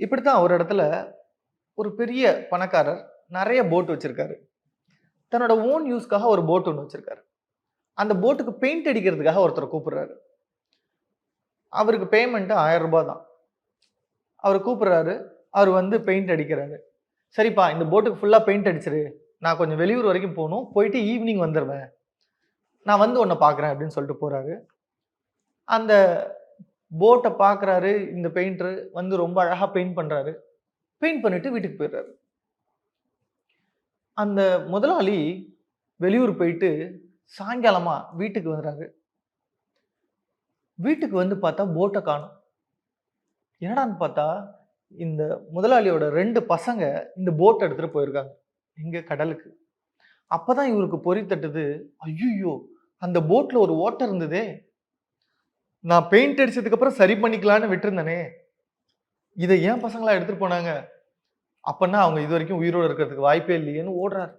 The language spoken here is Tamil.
இப்படித்தான் ஒரு இடத்துல ஒரு பெரிய பணக்காரர் நெறைய போட் வச்சிருக்காரு. தன்னோட ஓன் யூஸ்க்காக ஒரு போட் ஒண்ணு வச்சிருக்காரு. அந்த போட்டுக்கு பெயிண்ட் அடிக்கிறதுக்காக ஒருத்தர கூப்பிடுறாரு. அவருக்கு பேமெண்ட் ரூ. 1000 தான். அவர கூப்பிடுறாரு. அவரு வந்து பெயிண்ட் அடிக்கிறாரு. "சரிப்பா இந்த போட்டுக்கு ஃபுல்லா பெயிண்ட் அடிச்சிரு. நான் கொஞ்சம் வெளியூர் வரைக்கும் போணும். போயிட்டு ஈவினிங் வந்துருவேன். நான் வந்து உன்ன பார்க்குறேன்" அப்படின்னு சொல்லிட்டு போறாரு. அந்த போட்ட பார்க்குறாரு. இந்த பெயிண்டர் வந்து ரொம்ப அழகா பெயிண்ட் பண்றாரு. பெயிண்ட் பண்ணிட்டு வீட்டுக்கு போயிடுறாரு. அந்த முதலாளி வெளியூர் போயிட்டு சாயங்காலமா வீட்டுக்கு வர்றாரு. வீட்டுக்கு வந்து பார்த்தா போட்ட காணோம். என்னடான்னு பார்த்தா, இந்த முதலாளியோட 2 பசங்க இந்த போட் எடுத்துட்டு போயிருக்காங்க. எங்க கடலுக்கு. அப்பதான் இவருக்கு பொறி தட்டுது. ஐய்யய்யோ! அந்த போட்ல ஒரு ஓட்டை இருந்ததே. நான் பெயிண்ட் அடிச்சதுக்கு அப்புறம் சரி பண்ணிக்கலான்னு விட்டிருந்தேனே. இத ஏன் பசங்களா எடுத்துட்டு போனாங்க? அப்பன்னா அவங்க இதுவரைக்கும் உயிரோட இருக்கிறதுக்கு வாய்ப்பே இல்லையேன்னு ஓடுறாரு.